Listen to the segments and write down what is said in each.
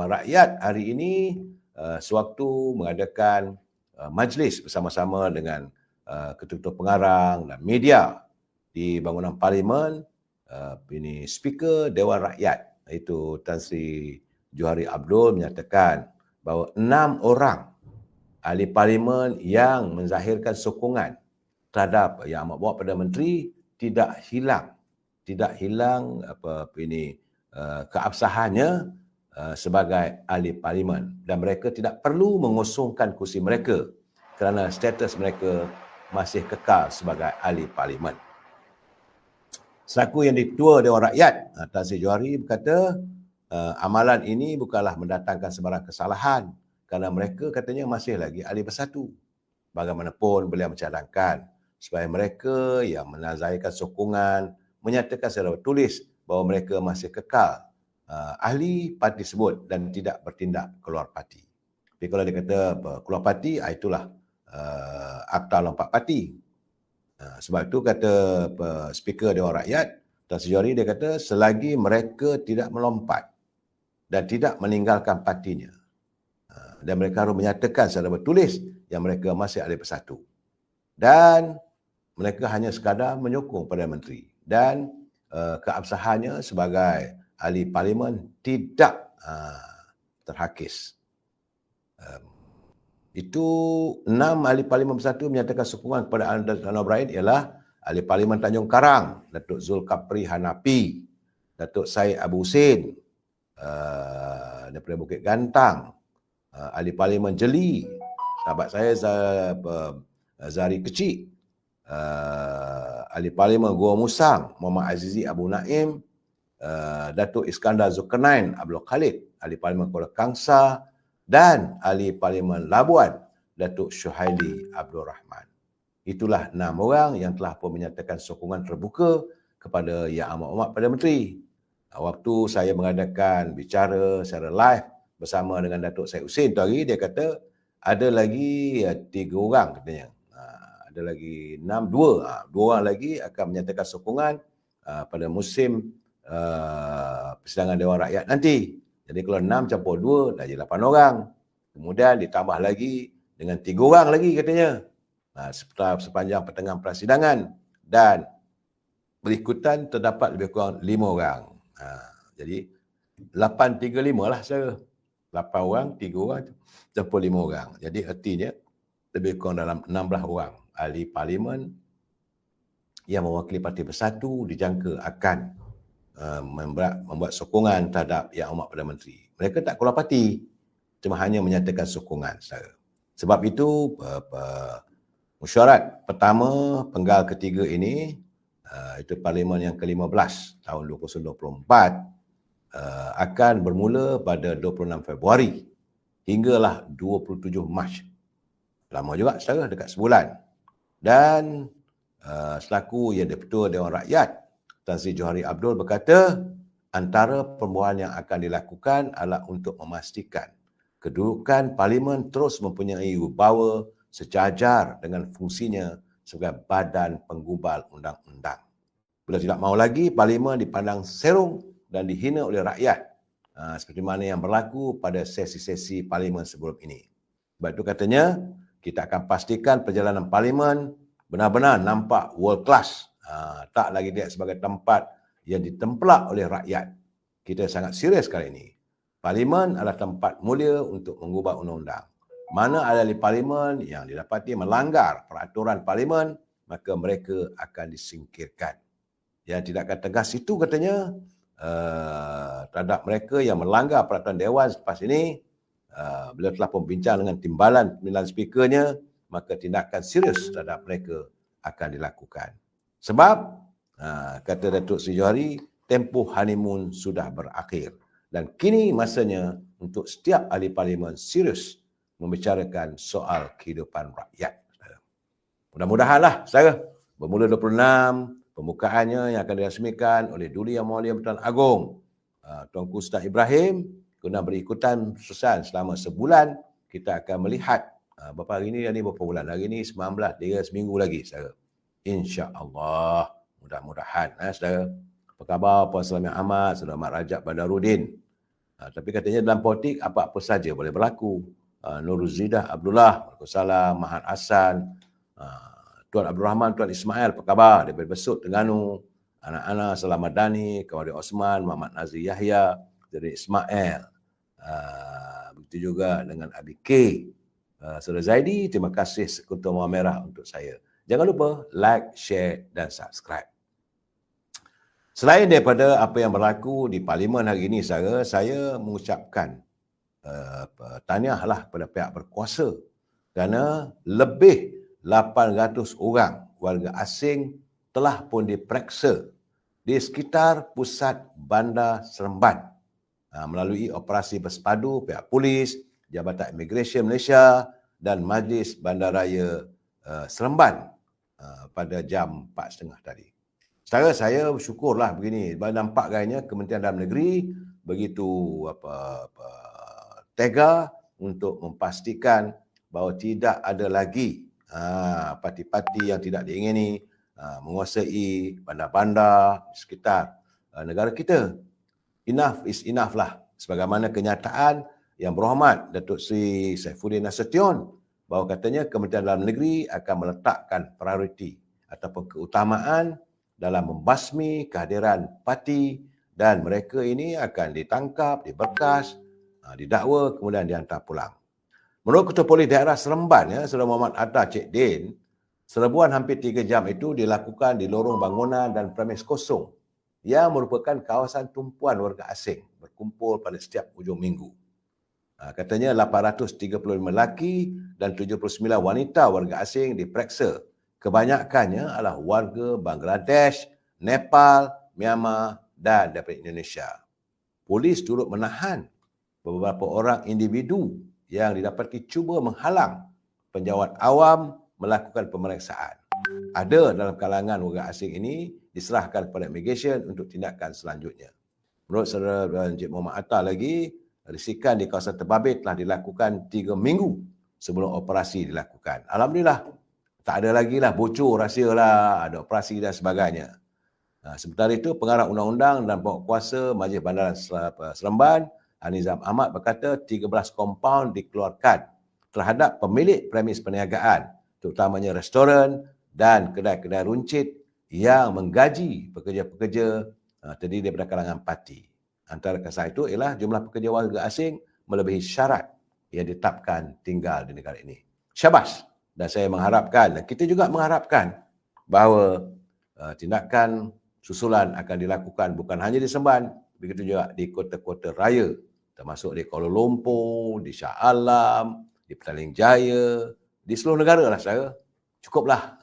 Dewan Rakyat hari ini sewaktu mengadakan majlis bersama-sama dengan ketua-ketua pengarang dan media di bangunan Parlimen. Ini Speaker Dewan Rakyat iaitu Tan Sri Johari Abdul menyatakan bahawa 6 orang ahli Parlimen yang menzahirkan sokongan terhadap Yang Amat Berhormat Perdana Menteri tidak hilang keabsahannya sebagai ahli Parlimen, dan mereka tidak perlu mengosongkan kursi mereka kerana status mereka masih kekal sebagai ahli Parlimen. Selaku yang Ketua Dewan Rakyat, Tan Sri Johari berkata amalan ini bukanlah mendatangkan sebarang kesalahan kerana mereka katanya masih lagi ahli bersatu. Bagaimanapun beliau mencadangkan supaya mereka yang menazahirkan sokongan menyatakan secara tertulis bahawa mereka masih kekal ahli parti tersebut dan tidak bertindak keluar parti. Tapi kalau dia kata keluar parti, itulah akta lompat parti. Sebab itu kata Speaker Dewan Rakyat, Tan Sri Johari, dia kata selagi mereka tidak melompat dan tidak meninggalkan partinya, dan mereka harus menyatakan secara bertulis yang mereka masih ahli bersatu. Dan mereka hanya sekadar menyokong Perdana Menteri dan keabsahannya sebagai ahli Parlimen tidak terhakis. Itu 6 ahli Parlimen bersatu menyatakan sokongan kepada Anwar Ibrahim ialah ahli Parlimen Tanjung Karang, Datuk Zulkafli Hanafi, Datuk Syed Abu Hussein daripada Bukit Gantang, ahli Parlimen Jeli, sahabat saya Zari Kecik, ahli Parlimen Gua Musang, Muhammad Azizi Abu Naim, Datuk Iskandar Zulkarnain Abdul Khalid, ahli Parlimen Kuala Kangsar, dan ahli Parlimen Labuan, Datuk Syuhaili Abdul Rahman. Itulah 6 orang yang telah pun menyatakan sokongan terbuka kepada Yang Amat Berhormat Perdana Menteri. Waktu saya mengadakan bicara secara live bersama dengan Datuk Syed Hussein tu hari, dia kata ada lagi 3 orang katanya. Ada lagi 6, 2 orang lagi akan menyatakan sokongan pada musim persidangan Dewan Rakyat nanti. Jadi kalau 6 campur 2 dah jadi 8 orang. Kemudian ditambah lagi dengan 3 orang lagi katanya. Sepanjang pertengahan persidangan, dan berikutan terdapat lebih kurang 5 orang. Jadi 8-3-5 lah saya. 8 orang, 3 orang campur 5 orang. Jadi artinya lebih kurang dalam 16 orang ahli Parlimen yang mewakili Parti Bersatu dijangka akan membuat sokongan terhadap Yang Amat Perdana Menteri. Mereka tak keluar parti, cuma hanya menyatakan sokongan sahaja. Sebab itu mesyuarat pertama penggal ketiga ini, itu Parlimen yang ke-15 tahun 2024, akan bermula pada 26 Februari hinggalah 27 Mac. Lama juga secara dekat sebulan. Dan selaku yang Ketua Dewan Rakyat, Tan Sri Johari Abdul berkata antara permohonan yang akan dilakukan adalah untuk memastikan kedudukan Parlimen terus mempunyai wibawa sejajar dengan fungsinya sebagai badan penggubal undang-undang. Bila tidak mahu lagi Parlimen dipandang serong dan dihina oleh rakyat, seperti mana yang berlaku pada sesi-sesi Parlimen sebelum ini. Sebab itu katanya, kita akan pastikan perjalanan Parlimen benar-benar nampak world class. Tak lagi dilihat sebagai tempat yang ditempelak oleh rakyat. Kita sangat serius kali ini. Parlimen adalah tempat mulia untuk mengubah undang-undang. Mana ada ahli Parlimen yang didapati melanggar peraturan Parlimen, maka mereka akan disingkirkan. Yang tidak akan tegas itu katanya, terhadap mereka yang melanggar peraturan Dewan selepas ini, beliau telah membincang dengan timbalan pemilihan speakernya, maka tindakan serius terhadap mereka akan dilakukan. Sebab, kata Datuk Sri Johari, tempoh honeymoon sudah berakhir. Dan kini masanya untuk setiap ahli Parlimen serius membicarakan soal kehidupan rakyat. Mudah-mudahanlah, saudara, bermula 26, pembukaannya yang akan dirasmikan oleh Duli Yang Mulia Pertuan Agong Tuanku Ustaz Ibrahim, guna berikutan sususan selama sebulan. Kita akan melihat berapa hari ini, berapa bulan. Hari ini 19, dia seminggu lagi, saudara. InsyaAllah, mudah-mudahan. Saudara, apa khabar Puan Salam yang amat, Saudara Mat Rajab Badarudin. Tapi katanya dalam politik apa-apa saja boleh berlaku. Nur Zidah Abdullah, Waalaikumsalam, Mahat Hassan, Tuan Abdul Rahman, Tuan Ismail, apa khabar? Daripada Besut, Terengganu, anak-anak Selamat Dani, Kawan Osman, Muhammad Nazir Yahya, dari Ismail. Begitu juga dengan Abi K. Saudara Zaidi, terima kasih sekutu Mawar Merah untuk saya. Jangan lupa like, share dan subscribe. Selain daripada apa yang berlaku di Parlimen hari ini, saya mengucapkan tahniahlah kepada pihak berkuasa kerana lebih 800 orang warga asing telah pun diperiksa di sekitar pusat bandar Seremban melalui operasi bersepadu pihak polis, Jabatan Imigresen Malaysia dan Majlis Bandaraya Seremban pada jam 4.30 tadi. Secara saya bersyukurlah begini, nampak gayanya Kementerian Dalam Negeri begitu tega untuk memastikan bahawa tidak ada lagi parti-parti yang tidak diingini menguasai bandar-bandar di sekitar negara kita. Enough is enough lah. Sebagaimana kenyataan yang berhormat Datuk Seri Saifuddin Nasution bahawa katanya Kementerian Dalam Negeri akan meletakkan prioriti ataupun keutamaan dalam membasmi kehadiran parti dan mereka ini akan ditangkap, diberkas, didakwa, kemudian dihantar pulang. Menurut Ketua Polis Daerah Seremban, Saudara Muhammad Atta Cik Din, serbuan hampir 3 jam itu dilakukan di lorong bangunan dan premis kosong yang merupakan kawasan tumpuan warga asing berkumpul pada setiap hujung minggu. Katanya 835 lelaki dan 79 wanita warga asing diperiksa. Kebanyakannya adalah warga Bangladesh, Nepal, Myanmar dan daripada Indonesia. Polis turut menahan beberapa orang individu yang didapati cuba menghalang penjawat awam melakukan pemeriksaan. Ada dalam kalangan warga asing ini diserahkan kepada imigresen untuk tindakan selanjutnya. Menurut Saudara Encik Muhammad Atta lagi, risikan di kawasan terbabit telah dilakukan 3 minggu sebelum operasi dilakukan. Alhamdulillah, tak ada lagi lah bocor rahsia lah, ada operasi dan sebagainya. Sementara itu, Pengarah Undang-Undang dan Pokok Kuasa Majlis Bandaran Seremban, Anizam Ahmad berkata 13 kompaun dikeluarkan terhadap pemilik premis perniagaan, terutamanya restoran dan kedai-kedai runcit yang menggaji pekerja-pekerja terdiri daripada kalangan parti. Antara kisah itu ialah jumlah pekerja warga asing melebihi syarat yang ditetapkan tinggal di negara ini. Syabas. Dan saya mengharapkan, dan kita juga mengharapkan bahawa tindakan susulan akan dilakukan bukan hanya di Seremban, begitu juga di kota-kota raya, termasuk di Kuala Lumpur, di Shah Alam, di Petaling Jaya, di seluruh negara lah saya. Cukuplah.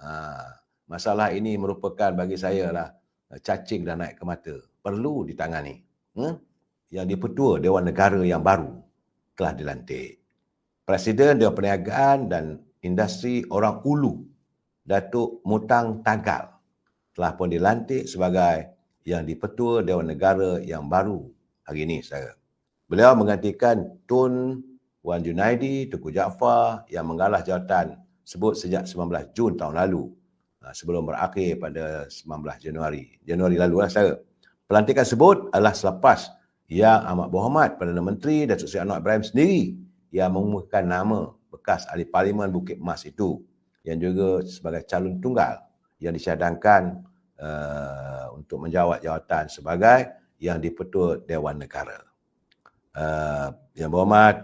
Masalah ini merupakan bagi saya lah cacing dan naik ke mata. Perlu ditangani. Yang Dipertua Dewan Negara yang baru telah dilantik. Presiden Dewan Perniagaan dan Industri Orang Ulu, Datuk Mutang Tagal, telah pun dilantik sebagai yang Dipertua Dewan Negara yang baru hari ini, saudara. Beliau menggantikan Tun Wan Junaidi Tunku Jaafar yang mengalah jawatan sebut sejak 19 Jun tahun lalu, sebelum berakhir pada 19 Januari lalu lah, saudara. Pelantikan sebut adalah selepas Yang Amat Berhormat Perdana Menteri Datuk Seri Anwar Ibrahim sendiri yang mengumumkan nama bekas ahli Parlimen Bukit Mas itu, yang juga sebagai calon tunggal yang disyadangkan untuk menjawat jawatan sebagai Yang Dipertua Dewan Negara. Yang Berhormat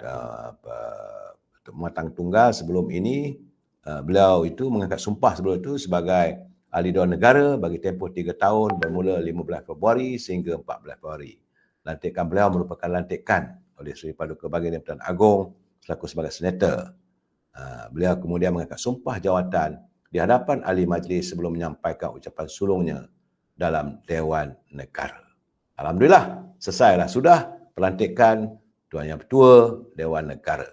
Matang Tunggal sebelum ini, beliau itu mengangkat sumpah sebelum itu sebagai ahli Dewan Negara bagi tempoh 3 tahun bermula 15 Februari sehingga 14 Februari. Lantikan beliau merupakan lantikan oleh Seri Paduka Baginda Pertuan Agong selaku sebagai senator. Beliau kemudian mengangkat sumpah jawatan di hadapan ahli majlis sebelum menyampaikan ucapan sulungnya dalam Dewan Negara. Alhamdulillah, selesailah sudah pelantikan Tuan Yang Pertua Dewan Negara.